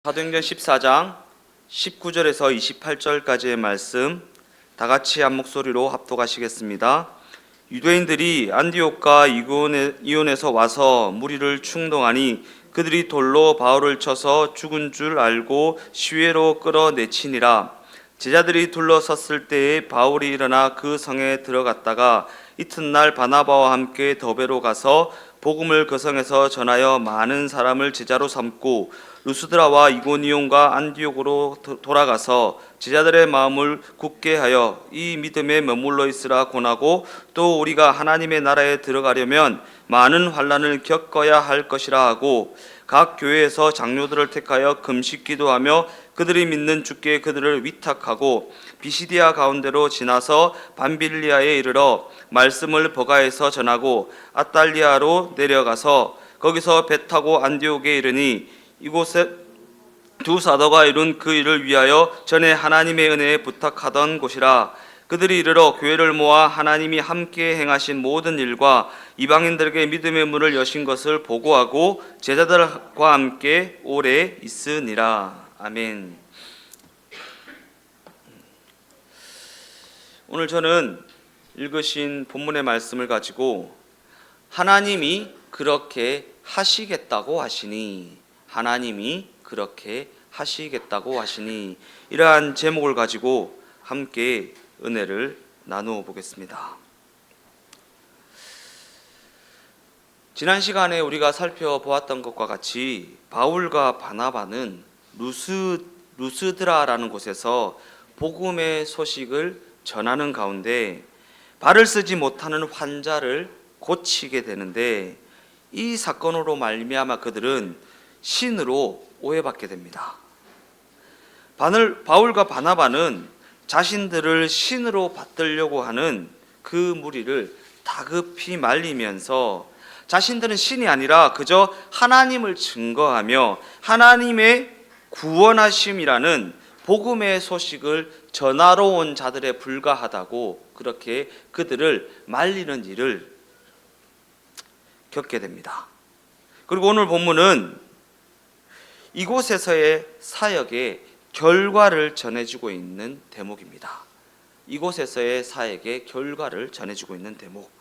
사도행전 14장 19절에서 28절까지의 말씀 다 같이 한 목소리로 합독하시겠습니다. 유대인들이 안디옥과 이고니온에서 와서 무리를 충동하니 그들이 돌로 바울을 쳐서 죽은 줄 알고 시외로 끌어내치니라. 제자들이 둘러섰을 때에 바울이 일어나 그 성에 들어갔다가 이튿날 바나바와 함께 더베로 가서 복음을 그 성에서 전하여 많은 사람을 제자로 삼고 루스드라와 이고니온과 안디옥으로 돌아가서 제자들의 마음을 굳게 하여 이 믿음에 머물러 있으라 권하고, 또 우리가 하나님의 나라에 들어가려면 많은 환난을 겪어야 할 것이라 하고, 각 교회에서 장로들을 택하여 금식 기도하며 그들이 믿는 주께 그들을 위탁하고 비시디아 가운데로 지나서 밤빌리아에 이르러 말씀을 버가에서 전하고 아탈리아로 내려가서 거기서 배 타고 안디옥에 이르니, 이곳에 두 사도가 이룬 그 일을 위하여 전에 하나님의 은혜에 부탁하던 곳이라. 그들이 이르러 교회를 모아 하나님이 함께 행하신 모든 일과 이방인들에게 믿음의 문을 여신 것을 보고하고 제자들과 함께 오래 있으니라. 아멘. 오늘 저는 읽으신 본문의 말씀을 가지고 하나님이 그렇게 하시겠다고 하시니, 하나님이 그렇게 하시겠다고 하시니, 이러한 제목을 가지고 함께 은혜를 나누어 보겠습니다. 지난 시간에 우리가 살펴보았던 것과 같이 바울과 바나바는 루스드라라는 곳에서 복음의 소식을 전하는 가운데 발을 쓰지 못하는 환자를 고치게 되는데, 이 사건으로 말미암아 그들은 신으로 오해받게 됩니다. 바울과 바나바는 자신들을 신으로 받들려고 하는 그 무리를 다급히 말리면서 자신들은 신이 아니라 그저 하나님을 증거하며 하나님의 구원하심이라는 복음의 소식을 전하러 온 자들에 불과하다고 그렇게 그들을 말리는 일을 겪게 됩니다. 그리고 오늘 본문은 이곳에서의 사역의 결과를 전해주고 있는 대목입니다. 이곳에서의 사역의 결과를 전해주고 있는 대목.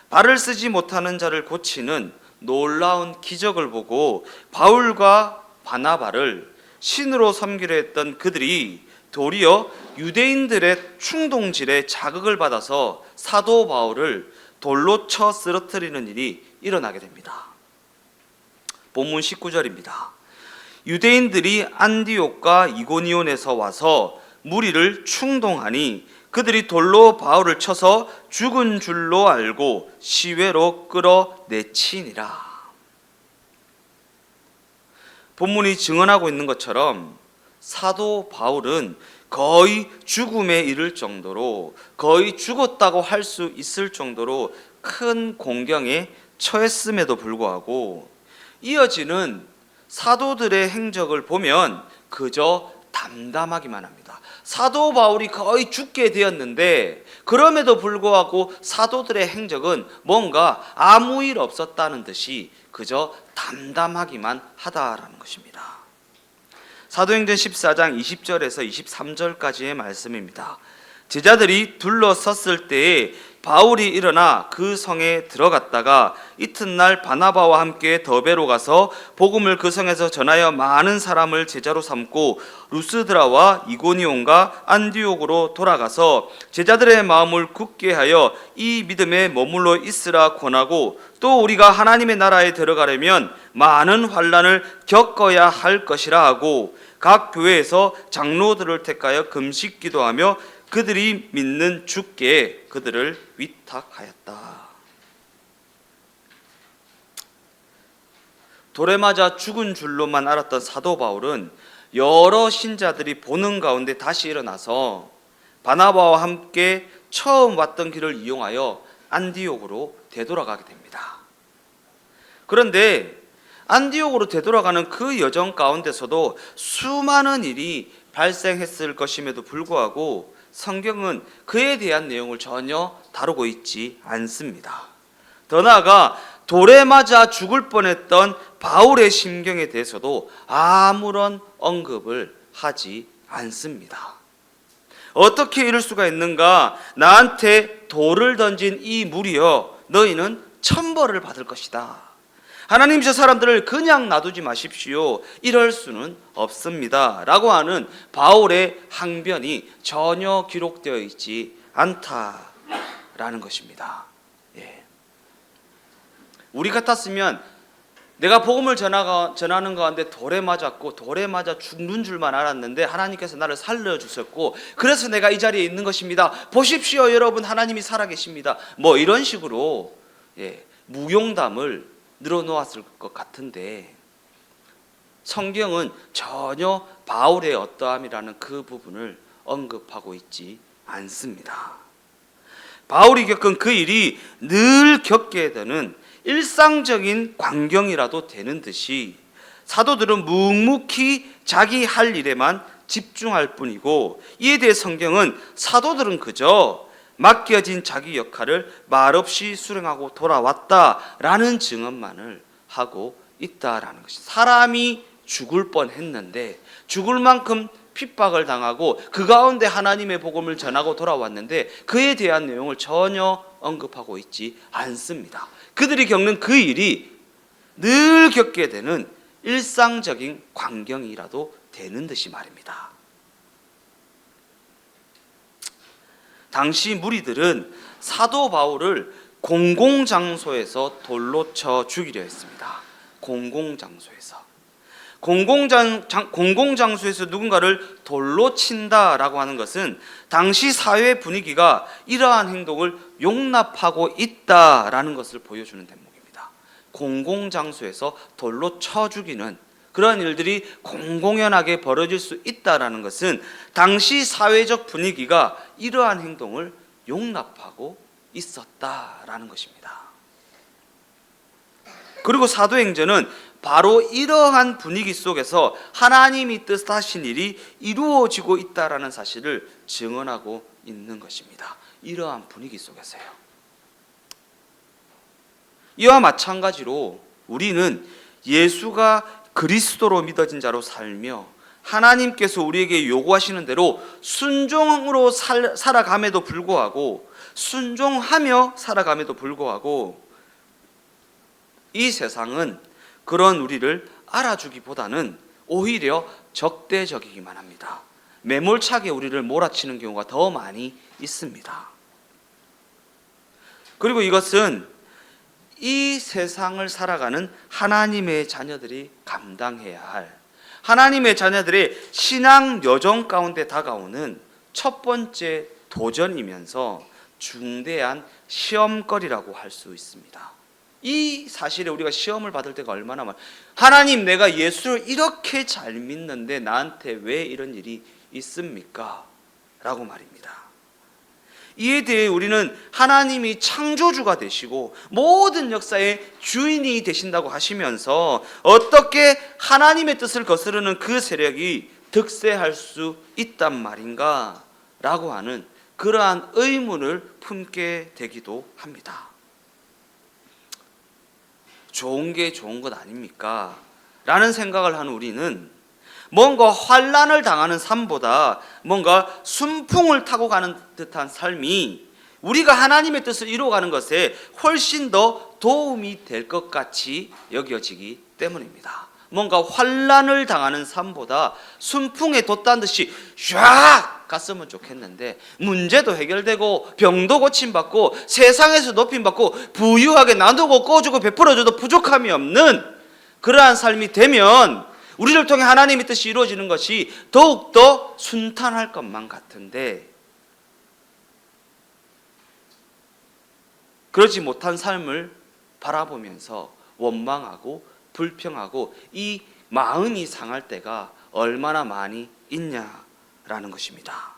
발을 쓰지 못하는 자를 고치는 놀라운 기적을 보고 바울과 바나바를 신으로 섬기려 했던 그들이 도리어 유대인들의 충동질에 자극을 받아서 사도 바울을 돌로 쳐 쓰러뜨리는 일이 일어나게 됩니다. 본문 19절입니다. 유대인들이 안디옥과 이고니온에서 와서 무리를 충동하니 그들이 돌로 바울을 쳐서 죽은 줄로 알고 시외로 끌어내치니라. 본문이 증언하고 있는 것처럼 사도 바울은 거의 죽음에 이를 정도로, 거의 죽었다고 할 수 있을 정도로 큰 공경에 처했음에도 불구하고 이어지는 사도들의 행적을 보면 그저 담담하기만 합니다. 사도 바울이 거의 죽게 되었는데 그럼에도 불구하고 사도들의 행적은 뭔가 아무 일 없었다는 듯이 그저 담담하기만 하다라는 것입니다. 사도행전 14장 20절에서 23절까지의 말씀입니다. 제자들이 둘러섰을 때에 바울이 일어나 그 성에 들어갔다가 이튿날 바나바와 함께 더베로 가서 복음을 그 성에서 전하여 많은 사람을 제자로 삼고 루스드라와 이고니온과 안디옥으로 돌아가서 제자들의 마음을 굳게 하여 이 믿음에 머물러 있으라 권하고, 또 우리가 하나님의 나라에 들어가려면 많은 환난을 겪어야 할 것이라 하고, 각 교회에서 장로들을 택하여 금식 기도하며 그들이 믿는 주께 그들을 위탁하였다. 돌에 맞아 죽은 줄로만 알았던 사도 바울은 여러 신자들이 보는 가운데 다시 일어나서 바나바와 함께 처음 왔던 길을 이용하여 안디옥으로 되돌아가게 됩니다. 그런데 안디옥으로 되돌아가는 그 여정 가운데서도 수많은 일이 발생했을 것임에도 불구하고 성경은 그에 대한 내용을 전혀 다루고 있지 않습니다. 더 나아가 돌에 맞아 죽을 뻔했던 바울의 심경에 대해서도 아무런 언급을 하지 않습니다. 어떻게 이럴 수가 있는가? 나한테 돌을 던진 이 무리여, 너희는 천벌을 받을 것이다. 하나님, 저 사람들을 그냥 놔두지 마십시오. 이럴 수는 없습니다. 라고 하는 바울의 항변이 전혀 기록되어 있지 않다라는 것입니다. 예. 우리 같았으면 내가 복음을 전하는 가운데 돌에 맞았고 돌에 맞아 죽는 줄만 알았는데 하나님께서 나를 살려주셨고 그래서 내가 이 자리에 있는 것입니다. 보십시오 여러분, 하나님이 살아계십니다. 뭐 이런 식으로 무용담을 늘어놓았을 것 같은데, 성경은 전혀 바울의 어떠함이라는 그 부분을 언급하고 있지 않습니다. 바울이 겪은 그 일이 늘 겪게 되는 일상적인 광경이라도 되는 듯이 사도들은 묵묵히 자기 할 일에만 집중할 뿐이고, 이에 대해 성경은 사도들은 그저 맡겨진 자기 역할을 말없이 수행하고 돌아왔다라는 증언만을 하고 있다라는 것이, 사람이 죽을 뻔했는데 죽을 만큼 핍박을 당하고 그 가운데 하나님의 복음을 전하고 돌아왔는데 그에 대한 내용을 전혀 언급하고 있지 않습니다. 그들이 겪는 그 일이 늘 겪게 되는 일상적인 광경이라도 되는 듯이 말입니다. 당시 무리들은 사도 바울을 공공장소에서 돌로 쳐 죽이려 했습니다. 공공장소에서 누군가를 돌로 친다라고 하는 것은 당시 사회 분위기가 이러한 행동을 용납하고 있다라는 것을 보여주는 대목입니다. 공공장소에서 돌로 쳐 죽이는 그런 일들이 공공연하게 벌어질 수 있다라는 것은 당시 사회적 분위기가 이러한 행동을 용납하고 있었다라는 것입니다. 그리고 사도행전은 바로 이러한 분위기 속에서 하나님이 뜻하신 일이 이루어지고 있다라는 사실을 증언하고 있는 것입니다. 이러한 분위기 속에서요. 이와 마찬가지로 우리는 예수가 그리스도로 믿어진 자로 살며 하나님께서 우리에게 요구하시는 대로 순종으로 살아감에도 불구하고, 순종하며 살아감에도 불구하고 이 세상은 그런 우리를 알아주기보다는 오히려 적대적이기만 합니다. 매몰차게 우리를 몰아치는 경우가 더 많이 있습니다. 그리고 이것은 이 세상을 살아가는 하나님의 자녀들이 감당해야 할, 하나님의 자녀들의 신앙 여정 가운데 다가오는 첫 번째 도전이면서 중대한 시험거리라고 할 수 있습니다. 이 사실에 우리가 시험을 받을 때가 얼마나 많아요. 하나님, 내가 예수를 이렇게 잘 믿는데 나한테 왜 이런 일이 있습니까? 라고 말입니다. 이에 대해 우리는 하나님이 창조주가 되시고 모든 역사의 주인이 되신다고 하시면서 어떻게 하나님의 뜻을 거스르는 그 세력이 득세할 수 있단 말인가? 라고 하는 그러한 의문을 품게 되기도 합니다. 좋은 게 좋은 것 아닙니까? 라는 생각을 하는 우리는 뭔가 환난을 당하는 삶보다 뭔가 순풍을 타고 가는 듯한 삶이 우리가 하나님의 뜻을 이루어가는 것에 훨씬 더 도움이 될 것 같이 여겨지기 때문입니다. 뭔가 환난을 당하는 삶보다 순풍에 돛단 듯이 쫙 갔으면 좋겠는데, 문제도 해결되고 병도 고침받고 세상에서 높임받고 부유하게 나누고 꺼주고 베풀어줘도 부족함이 없는 그러한 삶이 되면 우리를 통해 하나님의 뜻이 이루어지는 것이 더욱더 순탄할 것만 같은데, 그러지 못한 삶을 바라보면서 원망하고 불평하고 이 마음이 상할 때가 얼마나 많이 있냐라는 것입니다.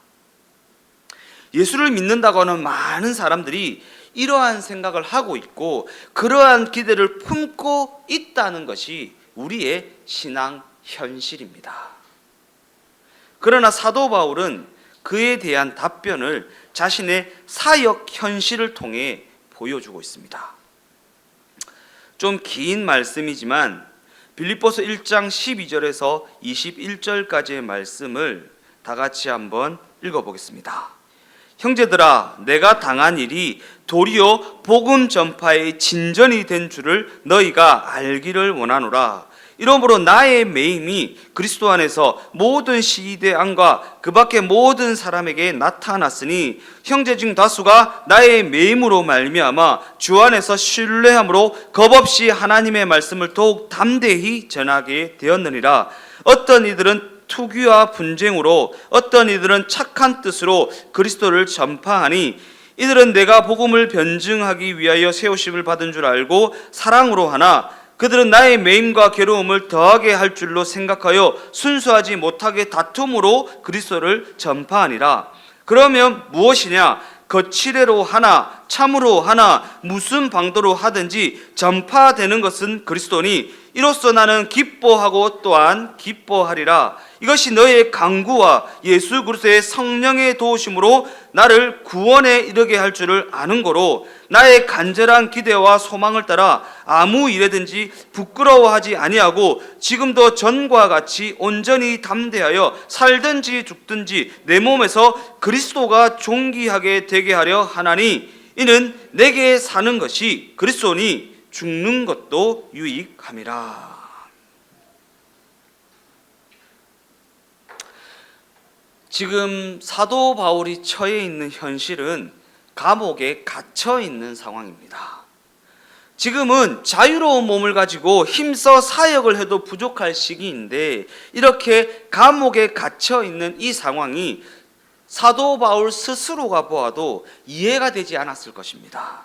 예수를 믿는다고 하는 많은 사람들이 이러한 생각을 하고 있고 그러한 기대를 품고 있다는 것이 우리의 신앙 현실입니다. 그러나 사도 바울은 그에 대한 답변을 자신의 사역 현실을 통해 보여주고 있습니다. 좀 긴 말씀이지만 빌립보서 1장 12절에서 21절까지의 말씀을 다 같이 한번 읽어보겠습니다. 형제들아, 내가 당한 일이 도리어 복음 전파의 진전이 된 줄을 너희가 알기를 원하노라. 이러므로 나의 매임이 그리스도 안에서 모든 시대 안과 그 밖의 모든 사람에게 나타났으니 형제 중 다수가 나의 매임으로 말미암아 주 안에서 신뢰함으로 겁없이 하나님의 말씀을 더욱 담대히 전하게 되었느니라. 어떤 이들은 투기와 분쟁으로, 어떤 이들은 착한 뜻으로 그리스도를 전파하니 이들은 내가 복음을 변증하기 위하여 세우심을 받은 줄 알고 사랑으로 하나 그들은 나의 매임과 괴로움을 더하게 할 줄로 생각하여 순수하지 못하게 다툼으로 그리스도를 전파하니라. 그러면 무엇이냐? 거칠애로 하나 참으로 하나 무슨 방도로 하든지 전파되는 것은 그리스도니 이로써 나는 기뻐하고 또한 기뻐하리라. 이것이 너의 강구와 예수 그리스도의 성령의 도우심으로 나를 구원에 이르게 할 줄을 아는 거로 나의 간절한 기대와 소망을 따라 아무 일에든지 부끄러워하지 아니하고 지금도 전과 같이 온전히 담대하여 살든지 죽든지 내 몸에서 그리스도가 존귀하게 되게 하려 하나니 이는 내게 사는 것이 그리스도니 죽는 것도 유익함이라. 지금 사도 바울이 처해 있는 현실은 감옥에 갇혀 있는 상황입니다. 지금은 자유로운 몸을 가지고 힘써 사역을 해도 부족할 시기인데 이렇게 감옥에 갇혀 있는 이 상황이 사도 바울 스스로가 보아도 이해가 되지 않았을 것입니다.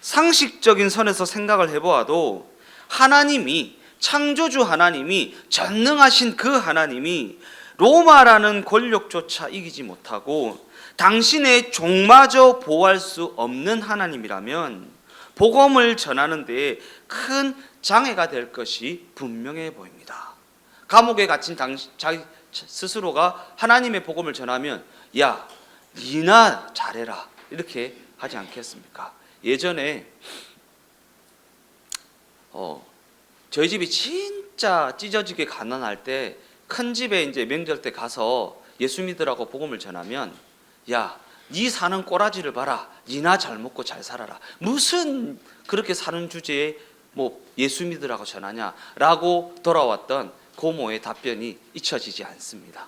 상식적인 선에서 생각을 해보아도 하나님이, 창조주 하나님이, 전능하신 그 하나님이 로마라는 권력조차 이기지 못하고 당신의 종마저 보호할 수 없는 하나님이라면 복음을 전하는 데에 큰 장애가 될 것이 분명해 보입니다. 감옥에 갇힌 자기 스스로가 하나님의 복음을 전하면 야, 니나 잘해라 이렇게 하지 않겠습니까? 예전에 저희 집이 진짜 찢어지게 가난할 때 큰 집에 이제 명절 때 가서 예수 믿으라고 복음을 전하면 야, 니 사는 꼬라지를 봐라. 니나 잘 먹고 잘 살아라. 무슨 그렇게 사는 주제에 뭐 예수 믿으라고 전하냐라고 돌아왔던 고모의 답변이 잊혀지지 않습니다.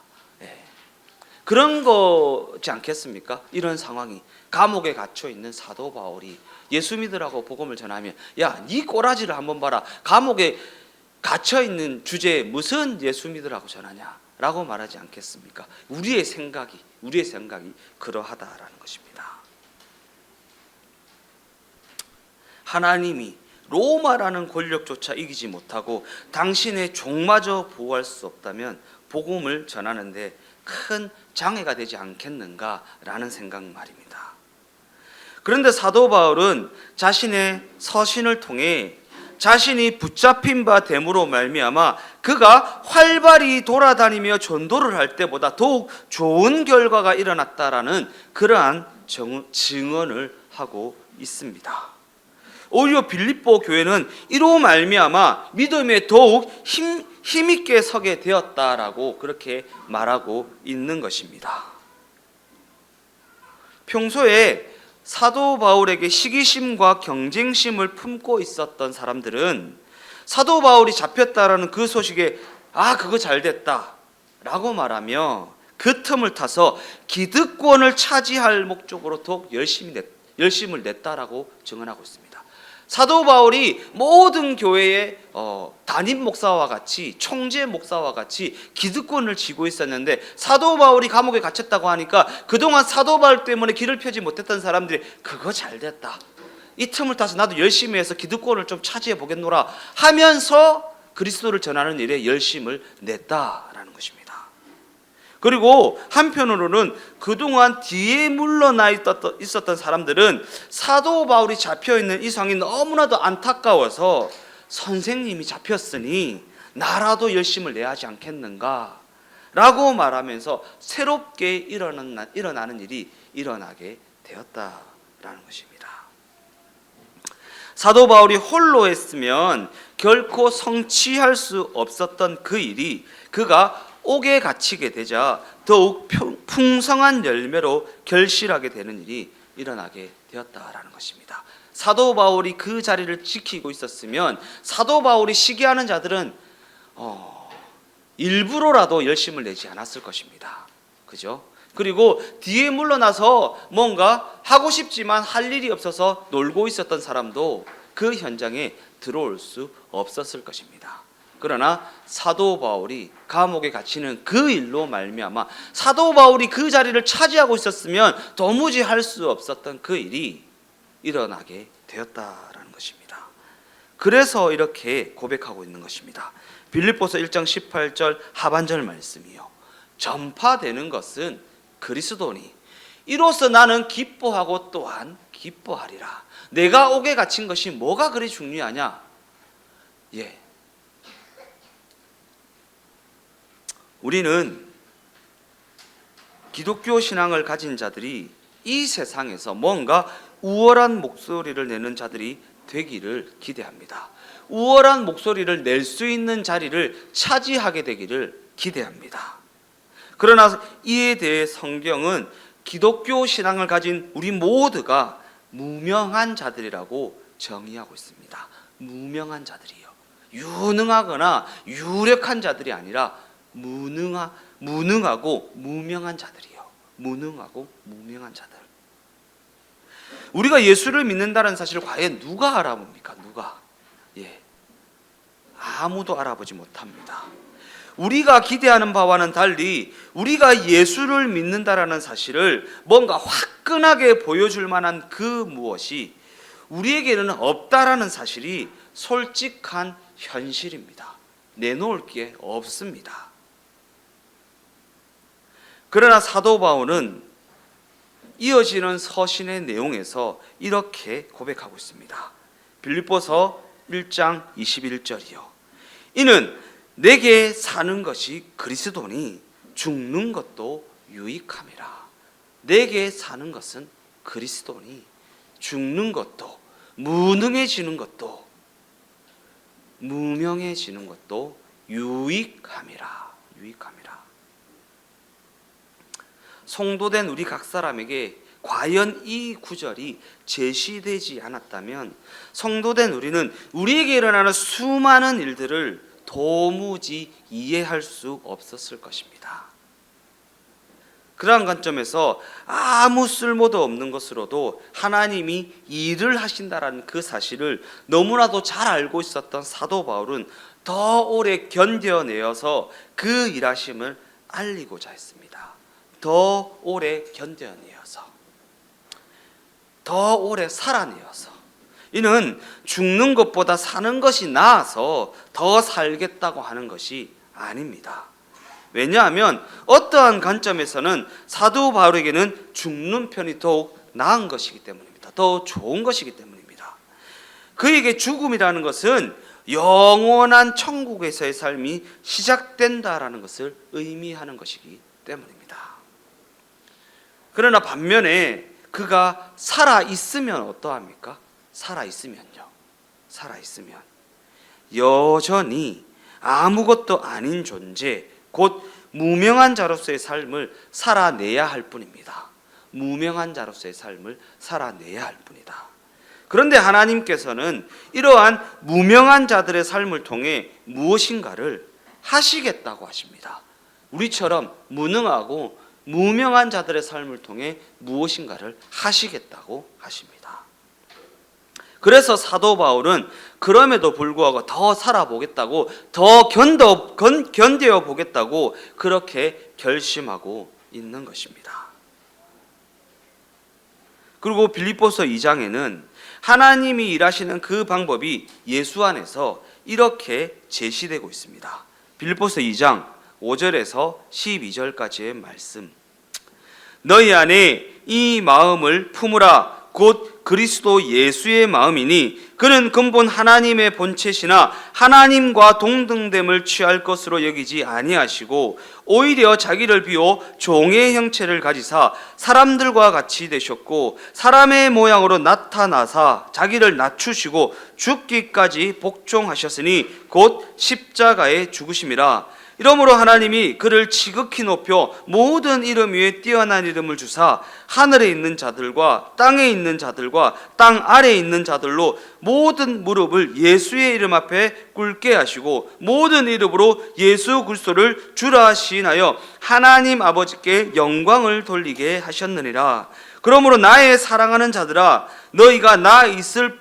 그런 거지 않겠습니까? 이런 상황이 감옥에 갇혀 있는 사도 바울이 예수 믿으라고 복음을 전하면 야, 니 꼬라지를 한번 봐라. 감옥에 갇혀 있는 주제에 무슨 예수 믿으라고 전하냐라고 말하지 않겠습니까? 우리의 생각이 그러하다라는 것입니다. 하나님이 로마라는 권력조차 이기지 못하고 당신의 종마저 보호할 수 없다면 복음을 전하는데 큰 장애가 되지 않겠는가라는 생각 말입니다. 그런데 사도 바울은 자신의 서신을 통해 자신이 붙잡힌 바 됨으로 말미암아 그가 활발히 돌아다니며 전도를 할 때보다 더욱 좋은 결과가 일어났다라는 그러한 증언을 하고 있습니다. 오히려 빌립보 교회는 이로 말미암아 믿음에 더욱 힘있게 서게 되었다라고 그렇게 말하고 있는 것입니다. 평소에 사도 바울에게 시기심과 경쟁심을 품고 있었던 사람들은 사도 바울이 잡혔다라는 그 소식에 그거 잘 됐다 라고 말하며 그 틈을 타서 기득권을 차지할 목적으로 더욱 열심을 냈다라고 증언하고 있습니다. 사도 바울이 모든 교회의 담임 목사와 같이, 총재 목사와 같이 기득권을 쥐고 있었는데 사도 바울이 감옥에 갇혔다고 하니까 그동안 사도 바울 때문에 길을 펴지 못했던 사람들이 그거 잘 됐다, 이 틈을 타서 나도 열심히 해서 기득권을 좀 차지해 보겠노라 하면서 그리스도를 전하는 일에 열심을 냈다라는 것입니다. 그리고 한편으로는 그동안 뒤에 물러나 있었던 사람들은 사도 바울이 잡혀있는 이 상황이 너무나도 안타까워서 선생님이 잡혔으니 나라도 열심을 내야 하지 않겠는가 라고 말하면서 새롭게 일어나는 일이 일어나게 되었다라는 것입니다. 사도 바울이 홀로 했으면 결코 성취할 수 없었던 그 일이 그가 옥에 갇히게 되자 더욱 풍성한 열매로 결실하게 되는 일이 일어나게 되었다라는 것입니다. 사도 바울이 그 자리를 지키고 있었으면 사도 바울이 시기하는 자들은 일부러라도 열심을 내지 않았을 것입니다. 그죠? 그리고 뒤에 물러나서 뭔가 하고 싶지만 할 일이 없어서 놀고 있었던 사람도 그 현장에 들어올 수 없었을 것입니다. 그러나 사도 바울이 감옥에 갇히는 그 일로 말미암아 사도 바울이 그 자리를 차지하고 있었으면 도무지 할 수 없었던 그 일이 일어나게 되었다라는 것입니다. 그래서 이렇게 고백하고 있는 것입니다. 빌립보서 1장 18절 하반절 말씀이요. 전파되는 것은 그리스도니 이로써 나는 기뻐하고 또한 기뻐하리라. 내가 옥에 갇힌 것이 뭐가 그리 중요하냐? 우리는 기독교 신앙을 가진 자들이 이 세상에서 뭔가 우월한 목소리를 내는 자들이 되기를 기대합니다. 우월한 목소리를 낼 수 있는 자리를 차지하게 되기를 기대합니다. 그러나 이에 대해 성경은 기독교 신앙을 가진 우리 모두가 무명한 자들이라고 정의하고 있습니다. 무명한 자들이요. 유능하거나 유력한 자들이 아니라 무능하고 무명한 자들이요. 무능하고 무명한 자들. 우리가 예수를 믿는다는 사실을 과연 누가 알아봅니까? 누가? 아무도 알아보지 못합니다. 우리가 기대하는 바와는 달리 우리가 예수를 믿는다라는 사실을 뭔가 화끈하게 보여줄 만한 그 무엇이 우리에게는 없다라는 사실이 솔직한 현실입니다. 내놓을 게 없습니다. 그러나 사도 바울은 이어지는 서신의 내용에서 이렇게 고백하고 있습니다. 빌립보서 1장 21절이요. 이는 내게 사는 것이 그리스도니 죽는 것도 유익함이라. 내게 사는 것은 그리스도니 죽는 것도 무능해지는 것도 무명해지는 것도 유익함이라. 유익함이라. 성도된 우리 각 사람에게 과연 이 구절이 제시되지 않았다면 성도된 우리는 우리에게 일어나는 수많은 일들을 도무지 이해할 수 없었을 것입니다. 그러한 관점에서 아무 쓸모도 없는 것으로도 하나님이 일을 하신다라는 그 사실을 너무나도 잘 알고 있었던 사도 바울은 더 오래 견뎌내어서 그 일하심을 알리고자 했습니다. 더 오래 견뎌내어서, 더 오래 살아내어서, 이는 죽는 것보다 사는 것이 나아서 더 살겠다고 하는 것이 아닙니다. 왜냐하면 어떠한 관점에서는 사도 바울에게는 죽는 편이 더욱 나은 것이기 때문입니다. 더 좋은 것이기 때문입니다. 그에게 죽음이라는 것은 영원한 천국에서의 삶이 시작된다라는 것을 의미하는 것이기 때문입니다. 그러나 반면에 그가 살아있으면 어떠합니까? 살아있으면 여전히 아무것도 아닌 존재, 곧 무명한 자로서의 삶을 살아내야 할 뿐입니다. 무명한 자로서의 삶을 살아내야 할 뿐이다. 그런데 하나님께서는 이러한 무명한 자들의 삶을 통해 무엇인가를 하시겠다고 하십니다. 우리처럼 무능하고 무명한 자들의 삶을 통해 무엇인가를 하시겠다고 하십니다. 그래서 사도 바울은 그럼에도 불구하고 더 살아보겠다고, 더 견뎌 보겠다고 그렇게 결심하고 있는 것입니다. 그리고 빌립보서 2장에는 하나님이 일하시는 그 방법이 예수 안에서 이렇게 제시되고 있습니다. 빌립보서 2장 5절에서 12절까지의 말씀. 너희 안에 이 마음을 품으라. 곧 그리스도 예수의 마음이니 그는 근본 하나님의 본체시나 하나님과 동등됨을 취할 것으로 여기지 아니하시고 오히려 자기를 비워 종의 형체를 가지사 사람들과 같이 되셨고 사람의 모양으로 나타나사 자기를 낮추시고 죽기까지 복종하셨으니 곧 십자가에 죽으심이라. 이러므로 하나님이 그를 지극히 높여 모든 이름 위에 뛰어난 이름을 주사 하늘에 있는 자들과 땅에 있는 자들과 땅 아래에 있는 자들로 모든 무릎을 예수의 이름 앞에 꿇게 하시고 모든 이름으로 예수 그리스도를 주라 시인하여 하나님 아버지께 영광을 돌리게 하셨느니라. 그러므로 나의 사랑하는 자들아, 너희가 나 있을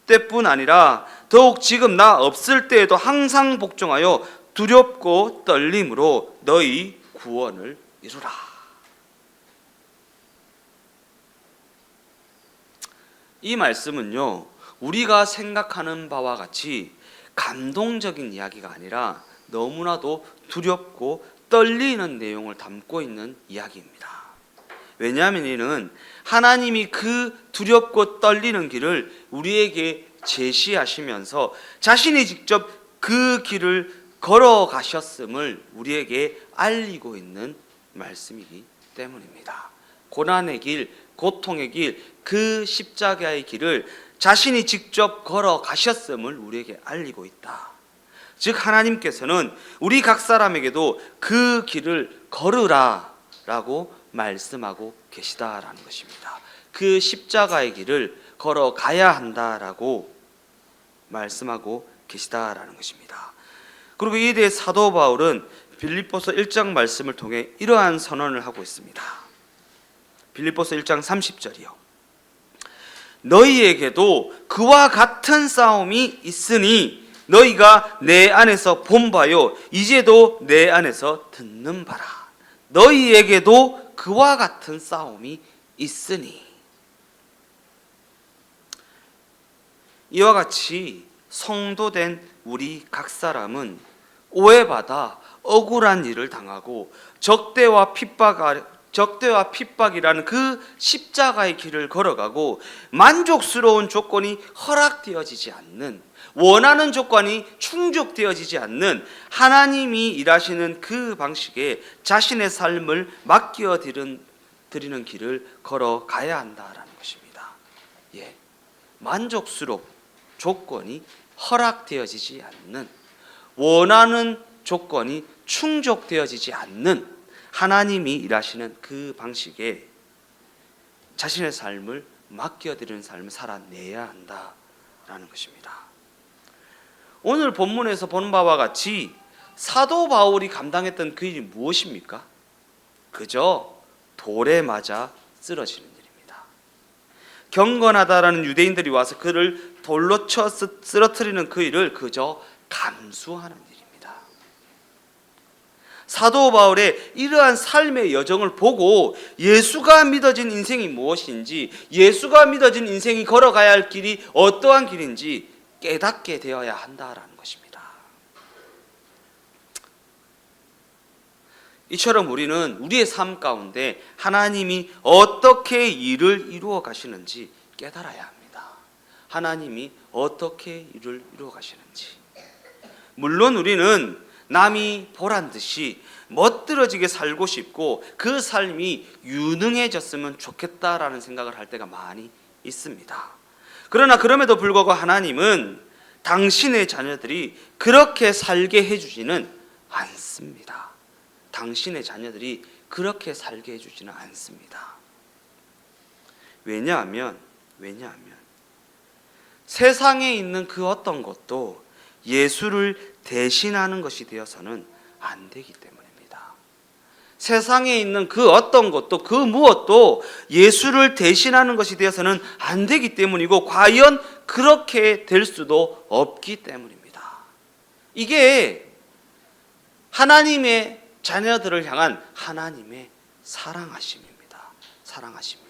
때뿐 아니라 더욱 지금 나 없을 때에도 항상 복종하여 두렵고 떨림으로 너희 구원을 이루라. 이 말씀은요, 우리가 생각하는 바와 같이 감동적인 이야기가 아니라 너무나도 두렵고 떨리는 내용을 담고 있는 이야기입니다. 왜냐하면 이는 하나님이 그 두렵고 떨리는 길을 우리에게 제시하시면서 자신이 직접 그 길을 걸어가셨음을 우리에게 알리고 있는 말씀이기 때문입니다. 고난의 길, 고통의 길, 그 십자가의 길을 자신이 직접 걸어가셨음을 우리에게 알리고 있다. 즉 하나님께서는 우리 각 사람에게도 그 길을 걸으라 라고 말씀하고 계시다라는 것입니다. 그 십자가의 길을 걸어가야 한다라고 말씀하고 계시다라는 것입니다. 그리고 이에 대해 사도 바울은 빌립보서 1장 말씀을 통해 이러한 선언을 하고 있습니다. 빌립보서 1장 30절이요. 너희에게도 그와 같은 싸움이 있으니 너희가 내 안에서 본 바요 이제도 내 안에서 듣는 바라. 너희에게도 그와 같은 싸움이 있으니. 이와 같이 성도된 우리 각 사람은 오해받아 억울한 일을 당하고 적대와 핍박이라는 그 십자가의 길을 걸어가고 만족스러운 조건이 허락되어지지 않는, 원하는 조건이 충족되어지지 않는 하나님이 일하시는 그 방식에 자신의 삶을 맡겨드리는 길을 걸어가야 한다라는 것입니다. 만족스러운 조건이 허락되어지지 않는, 원하는 조건이 충족되어지지 않는 하나님이 일하시는 그 방식에 자신의 삶을 맡겨드리는 삶을 살아내야 한다라는 것입니다. 오늘 본문에서 본 바와 같이 사도 바울이 감당했던 그 일이 무엇입니까? 그저 돌에 맞아 쓰러지는 일입니다. 경건하다라는 유대인들이 와서 그를 돌로 쳐 쓰러뜨리는 그 일을 그저 감수하는 일입니다. 사도 바울의 이러한 삶의 여정을 보고 예수가 믿어진 인생이 무엇인지, 예수가 믿어진 인생이 걸어가야 할 길이 어떠한 길인지 깨닫게 되어야 한다라는 것입니다. 이처럼 우리는 우리의 삶 가운데 하나님이 어떻게 일을 이루어 가시는지 깨달아야 합니다. 하나님이 어떻게 일을 이루어 가시는지. 물론 우리는 남이 보란 듯이 멋들어지게 살고 싶고 그 삶이 유능해졌으면 좋겠다라는 생각을 할 때가 많이 있습니다. 그러나 그럼에도 불구하고 하나님은 당신의 자녀들이 그렇게 살게 해주지는 않습니다. 당신의 자녀들이 그렇게 살게 해주지는 않습니다. 왜냐하면 세상에 있는 그 어떤 것도 예수를 대신하는 것이 되어서는 안 되기 때문입니다. 세상에 있는 그 어떤 것도 그 무엇도 예수를 대신하는 것이 되어서는 안 되기 때문이고 과연 그렇게 될 수도 없기 때문입니다. 이게 하나님의 자녀들을 향한 하나님의 사랑하심입니다. 사랑하심입니다.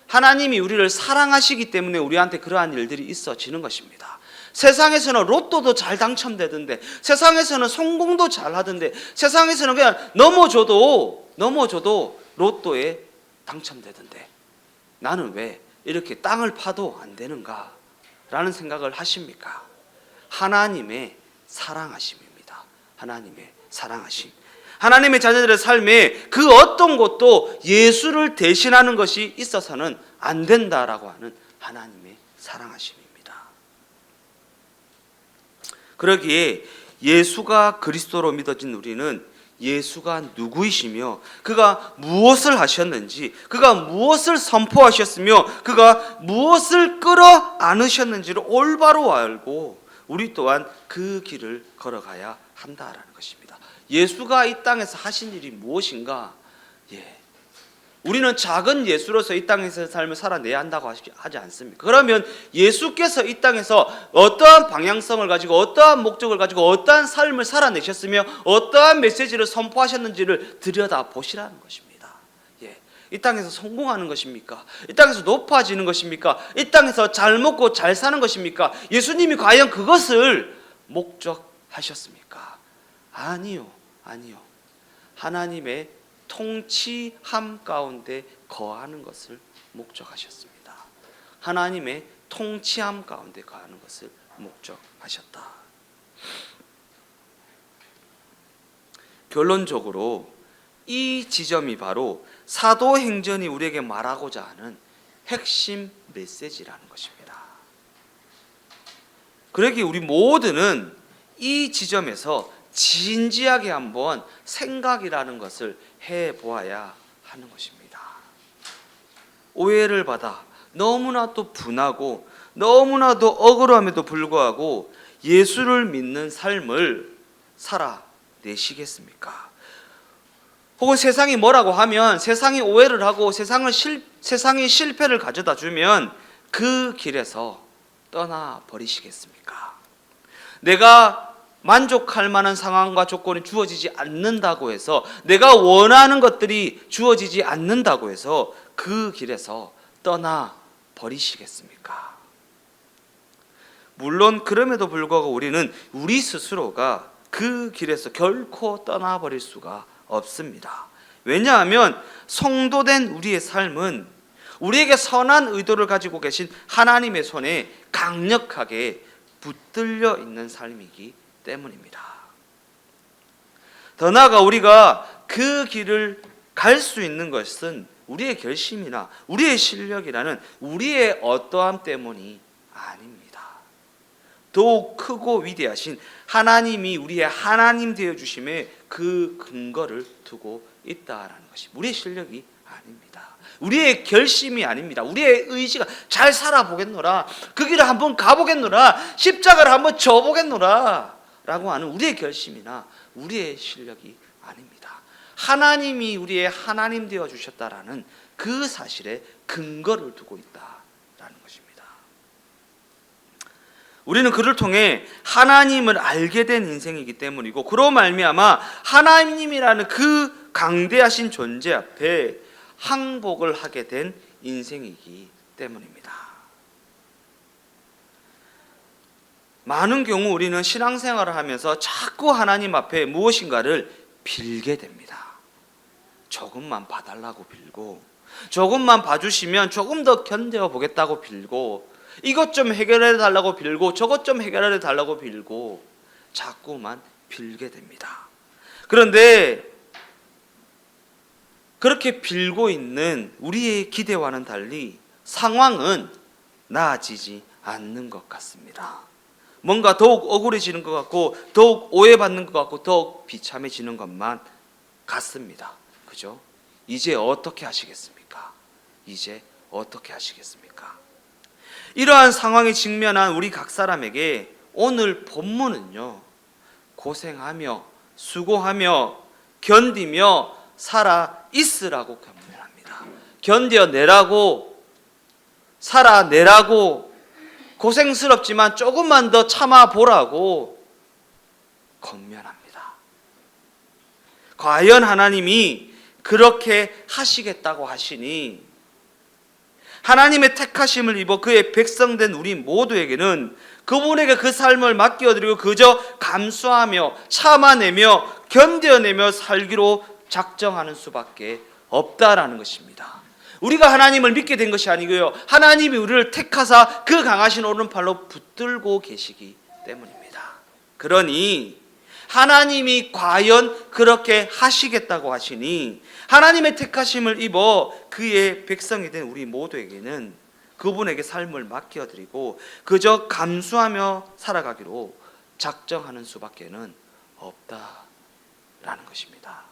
하나님이 우리를 사랑하시기 때문에 우리한테 그러한 일들이 있어지는 것입니다. 세상에서는 로또도 잘 당첨되던데, 세상에서는 성공도 잘 하던데, 세상에서는 그냥 넘어져도 로또에 당첨되던데, 나는 왜 이렇게 땅을 파도 안 되는가? 라는 생각을 하십니까? 하나님의 사랑하심입니다. 하나님의 사랑하심. 하나님의 자녀들의 삶에 그 어떤 것도 예수를 대신하는 것이 있어서는 안 된다라고 하는 하나님의 사랑하심입니다. 그러기에 예수가 그리스도로 믿어진 우리는 예수가 누구이시며 그가 무엇을 하셨는지, 그가 무엇을 선포하셨으며 그가 무엇을 끌어안으셨는지를 올바로 알고 우리 또한 그 길을 걸어가야 한다라는 것입니다. 예수가 이 땅에서 하신 일이 무엇인가? 우리는 작은 예수로서 이 땅에서 삶을 살아내야 한다고 하지 않습니까? 그러면 예수께서 이 땅에서 어떠한 방향성을 가지고 어떠한 목적을 가지고 어떠한 삶을 살아내셨으며 어떠한 메시지를 선포하셨는지를 들여다보시라는 것입니다. 이 땅에서 성공하는 것입니까? 이 땅에서 높아지는 것입니까? 이 땅에서 잘 먹고 잘 사는 것입니까? 예수님이 과연 그것을 목적하셨습니까? 아니요. 하나님의 통치함 가운데 거하는 것을 목적하셨습니다. 하나님의 통치함 가운데 거하는 것을 목적하셨다. 결론적으로 이 지점이 바로 사도행전이 우리에게 말하고자 하는 핵심 메시지라는 것입니다. 그러기에 우리 모두는 이 지점에서 진지하게 한번 생각이라는 것을 해보아야 하는 것입니다. 오해를 받아 너무나도 분하고 너무나도 억울함에도 불구하고 예수를 믿는 삶을 살아내시겠습니까? 혹은 세상이 뭐라고 하면, 세상이 오해를 하고 세상이 실패를 가져다 주면 그 길에서 떠나버리시겠습니까? 내가 만족할 만한 상황과 조건이 주어지지 않는다고 해서, 내가 원하는 것들이 주어지지 않는다고 해서 그 길에서 떠나버리시겠습니까? 물론 그럼에도 불구하고 우리는 우리 스스로가 그 길에서 결코 떠나버릴 수가 없습니다. 왜냐하면 성도된 우리의 삶은 우리에게 선한 의도를 가지고 계신 하나님의 손에 강력하게 붙들려 있는 삶이기 때문입니다. 더 나아가 우리가 그 길을 갈 수 있는 것은 우리의 결심이나 우리의 실력이라는 우리의 어떠함 때문이 아닙니다. 더욱 크고 위대하신 하나님이 우리의 하나님 되어주심에 그 근거를 두고 있다라는 것이 우리의 실력이 아닙니다. 우리의 결심이 아닙니다. 우리의 의지가 잘 살아보겠노라, 그 길을 한번 가보겠노라, 십자가를 한번 져보겠노라 라고 하는 우리의 결심이나 우리의 실력이 아닙니다. 하나님이 우리의 하나님 되어주셨다라는 그 사실에 근거를 두고 있다라는 것입니다. 우리는 그를 통해 하나님을 알게 된 인생이기 때문이고, 그로 말미암아 하나님이라는 그 강대하신 존재 앞에 항복을 하게 된 인생이기 때문입니다. 많은 경우 우리는 신앙생활을 하면서 자꾸 하나님 앞에 무엇인가를 빌게 됩니다. 조금만 봐달라고 빌고, 조금만 봐주시면 조금 더 견뎌 보겠다고 빌고, 이것 좀 해결해 달라고 빌고, 저것 좀 해결해 달라고 빌고, 자꾸만 빌게 됩니다. 그런데 그렇게 빌고 있는 우리의 기대와는 달리 상황은 나아지지 않는 것 같습니다. 뭔가 더욱 억울해지는 것 같고, 더욱 오해받는 것 같고, 더욱 비참해지는 것만 같습니다. 그죠? 이제 어떻게 하시겠습니까? 이제 어떻게 하시겠습니까? 이러한 상황에 직면한 우리 각 사람에게 오늘 본문은요, 고생하며 수고하며 견디며 살아 있으라고 권면합니다. 견뎌내라고, 살아내라고, 고생스럽지만 조금만 더 참아보라고 권면합니다. 과연 하나님이 그렇게 하시겠다고 하시니, 하나님의 택하심을 입어 그의 백성된 우리 모두에게는 그분에게 그 삶을 맡겨드리고 그저 감수하며 참아내며 견뎌내며 살기로 작정하는 수밖에 없다라는 것입니다. 우리가 하나님을 믿게 된 것이 아니고요, 하나님이 우리를 택하사 그 강하신 오른팔로 붙들고 계시기 때문입니다. 그러니 하나님이 과연 그렇게 하시겠다고 하시니 하나님의 택하심을 입어 그의 백성이 된 우리 모두에게는 그분에게 삶을 맡겨드리고 그저 감수하며 살아가기로 작정하는 수밖에는 없다라는 것입니다.